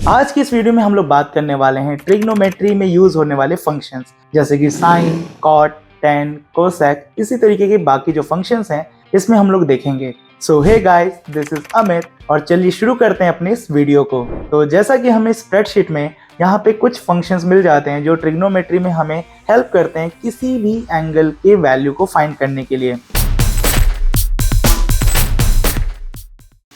आज की इस वीडियो में हम लोग बात करने वाले हैं ट्रिग्नोमेट्री में यूज होने वाले फंक्शंस जैसे कि साइन, कॉट, टेन, कोसेक, इसी तरीके के बाकी जो फंक्शंस हैं इसमें हम लोग देखेंगे। So hey guys, this is Amit और चलिए शुरू करते हैं अपने इस वीडियो को। तो जैसा कि हमें स्प्रेडशीट में यहाँ पे कुछ फंक्शंस मिल जाते हैं जो ट्रिग्नोमेट्री में हमें हेल्प करते हैं किसी भी एंगल के वैल्यू को फाइंड करने के लिए।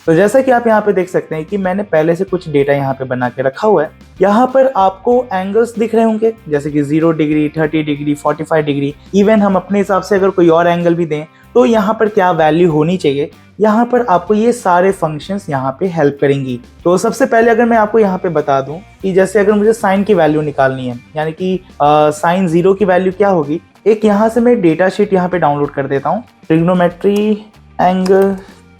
तो जैसा कि आप यहाँ पे देख सकते हैं कि मैंने पहले से कुछ डेटा यहाँ पे बना के रखा हुआ है। यहाँ पर आपको एंगल्स दिख रहे होंगे जैसे कि 0 डिग्री, 30 डिग्री, 45 डिग्री। इवन हम अपने हिसाब से अगर कोई और एंगल भी दें तो यहाँ पर क्या वैल्यू होनी चाहिए, यहाँ पर आपको ये सारे फंक्शंस यहाँ पे हेल्प करेंगी। तो सबसे पहले अगर मैं आपको यहाँ पे बता दूं कि जैसे अगर मुझे साइन की वैल्यू निकालनी है, यानी कि साइन 0 की वैल्यू क्या होगी, एक यहाँ से मैं डेटा शीट यहाँ पे डाउनलोड कर देता हूँ, ट्रिग्नोमेट्री एंगल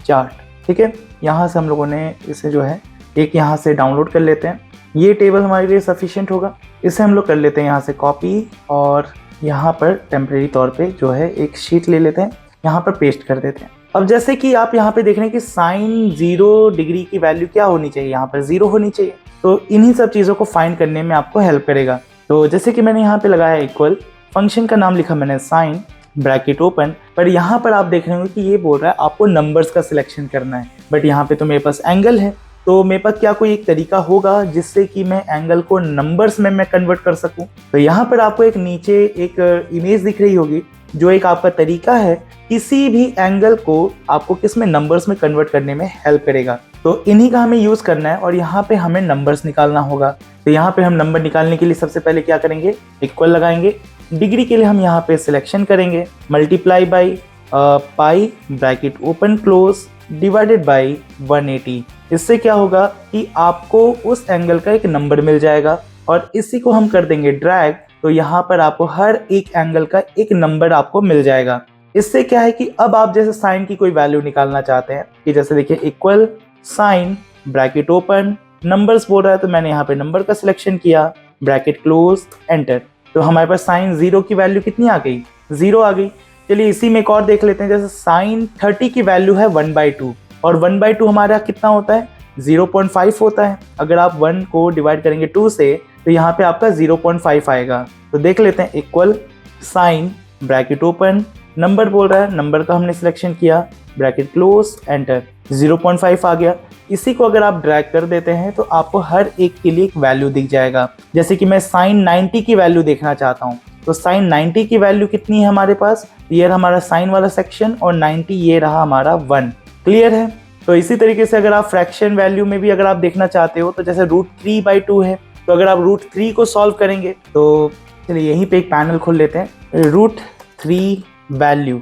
चार्ट। ठीक है, यहाँ से हम लोगों ने इसे जो है एक यहाँ से डाउनलोड कर लेते हैं। ये टेबल हमारे लिए सफिशिएंट होगा। इसे हम लोग कर लेते हैं यहाँ से कॉपी और यहाँ पर टेम्परेरी तौर पे जो है एक शीट ले लेते हैं, यहाँ पर पेस्ट कर देते हैं। अब जैसे कि आप यहाँ पे देख रहे हैं कि साइन 0 डिग्री की वैल्यू क्या होनी चाहिए, यहाँ पर 0 होनी चाहिए। तो इन्हीं सब चीज़ों को फाइंड करने में आपको हेल्प करेगा। तो जैसे कि मैंने यहाँ पे लगाया इक्वल, फंक्शन का नाम लिखा मैंने साइन, ब्रैकेट ओपन, पर यहाँ पर आप देख रहे होंगे कि ये बोल रहा है आपको नंबर्स का सिलेक्शन करना है। बट यहाँ पे तो मेरे पास एंगल है, तो मेरे पास क्या कोई एक तरीका होगा जिससे कि मैं एंगल को नंबर्स में मैं कन्वर्ट कर सकूं। तो यहाँ पर आपको एक नीचे एक इमेज दिख रही होगी जो एक आपका तरीका है किसी भी एंगल को आपको किस में नंबर्स में कन्वर्ट करने में हेल्प करेगा। तो इन्हीं का हमें यूज करना है और यहाँ पे हमें नंबर्स निकालना होगा। तो यहाँ पे हम नंबर निकालने के लिए सबसे पहले क्या करेंगे, इक्वल लगाएंगे। डिग्री के लिए हम यहाँ पे सिलेक्शन करेंगे, multiply by pi bracket open close divided by 180। इससे क्या होगा कि आपको उस एंगल का एक नंबर मिल जाएगा और इसी को हम कर देंगे ड्रैग। तो यहाँ पर आपको हर एक एंगल का एक नंबर आपको मिल जाएगा। इससे क्या है कि अब आप जैसे साइन की कोई वैल्यू निकालना चाहते हैं कि जैसे देखिए equal sign bracket open numbers बोल रहा है, तो मैंने यहाँ पे नंबर का सिलेक्शन किया, ब्रैकेट क्लोज, एंटर। तो हमारे पास साइन 0 की वैल्यू कितनी आ गई, 0 आ गई। चलिए इसी में एक और देख लेते हैं, जैसे साइन 30 की वैल्यू है 1/2 और 1/2 हमारा कितना होता है, 0.5 होता है। अगर आप 1 को डिवाइड करेंगे 2 से तो यहाँ पे आपका 0.5 आएगा। तो देख लेते हैं equal sign bracket open, number बोल रहा है, नंबर का हमने सिलेक्शन किया, ब्रैकेट क्लोज, एंटर, 0.5 आ गया। इसी को अगर आप ड्रैग कर देते हैं तो आपको हर एक के लिए एक वैल्यू दिख जाएगा। जैसे कि मैं साइन 90 की वैल्यू देखना चाहता हूँ, तो साइन 90 की वैल्यू कितनी है हमारे पास, ये रहा हमारा साइन वाला सेक्शन और 90 ये रहा हमारा 1। क्लियर है। तो इसी तरीके से अगर आप फ्रैक्शन वैल्यू में भी अगर आप देखना चाहते हो तो जैसे √3/2 है, तो अगर आप √3 को सॉल्व करेंगे तो चलिए यहीं पे एक पैनल खोल लेते हैं, √3 वैल्यू,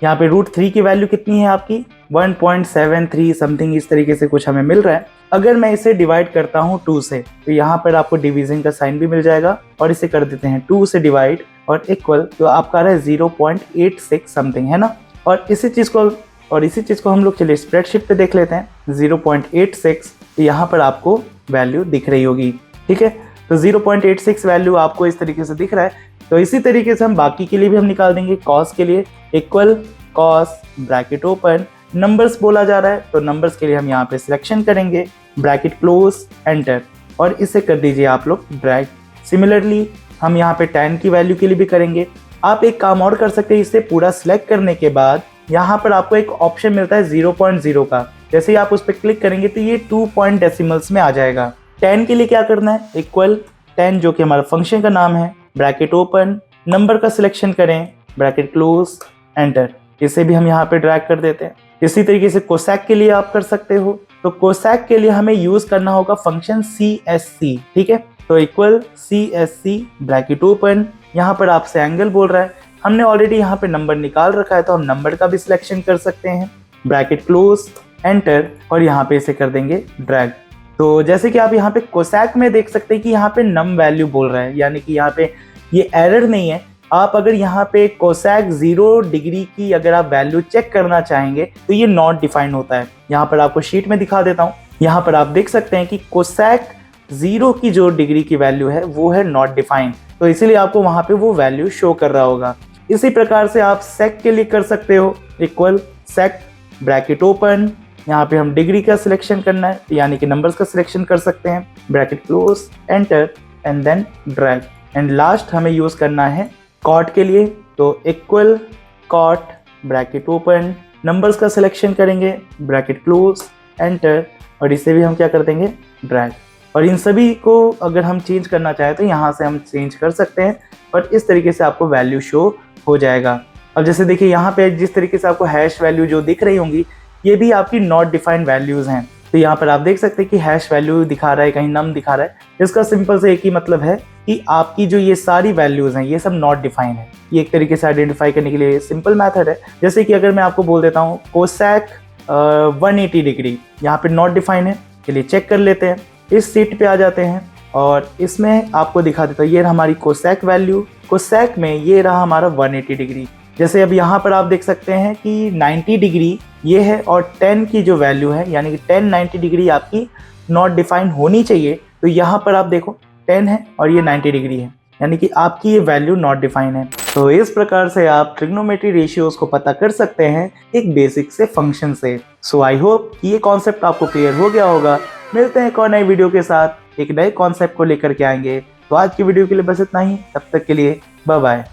यहाँ पे √3 की वैल्यू कितनी है आपकी 1.73 समथिंग, इस तरीके से कुछ हमें मिल रहा है। अगर मैं इसे डिवाइड करता हूँ 2 से तो यहाँ पर आपको डिवीजन का साइन भी मिल जाएगा और इसे कर देते हैं 2 से डिवाइड और इक्वल, तो आपका रहा है 0.86 समथिंग, है ना। और इसी चीज़ को हम लोग चलिए स्प्रेडशीट पे देख लेते हैं, 0.86, तो यहाँ पर आपको वैल्यू दिख रही होगी। ठीक है, तो 0.86 वैल्यू आपको इस तरीके से दिख रहा है। तो इसी तरीके से हम बाकी के लिए भी हम निकाल देंगे। कॉस के लिए equal cos bracket open, numbers बोला जा रहा है तो नंबर्स के लिए हम यहाँ पे सिलेक्शन करेंगे, ब्रैकेट क्लोज, एंटर, और इसे कर दीजिए आप लोग ड्रैग। सिमिलरली हम यहाँ पे tan की वैल्यू के लिए भी करेंगे। आप एक काम और कर सकते हैं, इसे पूरा सिलेक्ट करने के बाद यहाँ पर आपको एक ऑप्शन मिलता है 0.0 का, जैसे ही आप उस पर क्लिक करेंगे तो ये 2 पॉइंट डेसिमल्स में आ जाएगा। tan के लिए क्या करना है, इक्वल tan जो कि हमारा फंक्शन का नाम है, ब्रैकेट ओपन, नंबर का सिलेक्शन करें, ब्रैकेट क्लोज, एंटर, इसे भी हम यहाँ पे ड्रैग कर देते हैं। इसी तरीके से कोसेक के लिए आप कर सकते हो। तो कोसेक के लिए हमें यूज करना होगा फंक्शन CSC। ठीक है, तो इक्वल CSC ब्रैकेट ओपन, यहाँ पर आपसे एंगल बोल रहा है, हमने ऑलरेडी यहाँ पे नंबर निकाल रखा है तो हम नंबर का भी सिलेक्शन कर सकते हैं, ब्रैकेट क्लोज, एंटर, और यहाँ पे इसे कर देंगे ड्रैग। तो जैसे कि आप यहाँ पे कोसेक में देख सकते हैं कि यहाँ पे नम वैल्यू बोल रहा है, यानी कि यहाँ पे ये एरर नहीं है। आप अगर यहाँ पे कोसेक 0 डिग्री की अगर आप वैल्यू चेक करना चाहेंगे तो ये नॉट डिफाइंड होता है। यहाँ पर आपको शीट में दिखा देता हूँ, यहाँ पर आप देख सकते हैं कि कोसेक 0 की जो डिग्री की वैल्यू है वो है नॉट डिफाइंड, तो इसीलिए आपको वहाँ पे वो वैल्यू शो कर रहा होगा। इसी प्रकार से आप सेक के लिए कर सकते हो, इक्वल सेक ब्रैकेट ओपन, यहाँ पे हम डिग्री का सिलेक्शन करना है, यानी कि नंबर्स का सिलेक्शन कर सकते हैं, bracket close, enter and then drag. And last हमें यूज करना है कॉट के लिए, तो equal cot bracket open, numbers का सिलेक्शन करेंगे, ब्रैकेट क्लोज, एंटर, और इसे भी हम क्या कर देंगे, ड्रैग। और इन सभी को अगर हम चेंज करना चाहें तो यहाँ से हम चेंज कर सकते हैं, बट इस तरीके से आपको वैल्यू शो हो जाएगा। अब जैसे देखिए यहाँ पे जिस तरीके से आपको हैश वैल्यू जो दिख रही होंगी, ये भी आपकी नॉट डिफाइंड वैल्यूज हैं। तो यहाँ पर आप देख सकते हैं कि हैश वैल्यू दिखा रहा है, कहीं नम दिखा रहा है। इसका सिंपल से एक ही मतलब है कि आपकी जो ये सारी वैल्यूज हैं ये सब नॉट डिफाइंड है। ये एक तरीके से आइडेंटिफाई करने के लिए सिंपल मेथड है। जैसे कि अगर मैं आपको बोल देता हूँ कोसेक 180 डिग्री, यहाँ पे नॉट डिफाइंड है, चलिए चेक कर लेते हैं। इस सीट पे आ जाते हैं और इसमें आपको दिखा देता है, ये रहा हमारी कोसेक वैल्यू, कोसेक में ये रहा हमारा 180 डिग्री। जैसे अब यहाँ पर आप देख सकते हैं कि 90 डिग्री ये है और 10 की जो वैल्यू है, यानी कि 10 90 डिग्री आपकी नॉट डिफाइंड होनी चाहिए। तो यहाँ पर आप देखो 10 है और ये 90 डिग्री है, यानी कि आपकी ये वैल्यू नॉट डिफाइंड है। तो इस प्रकार से आप ट्रिग्नोमेट्री रेशियोज को पता कर सकते हैं एक बेसिक से फंक्शन से। सो आई होप कि ये कॉन्सेप्ट आपको क्लियर हो गया होगा। मिलते हैं एक और नई वीडियो के साथ, एक नए कॉन्सेप्ट को लेकर के आएंगे। तो आज की वीडियो के लिए बस इतना ही, तब तक के लिए बाय बाय।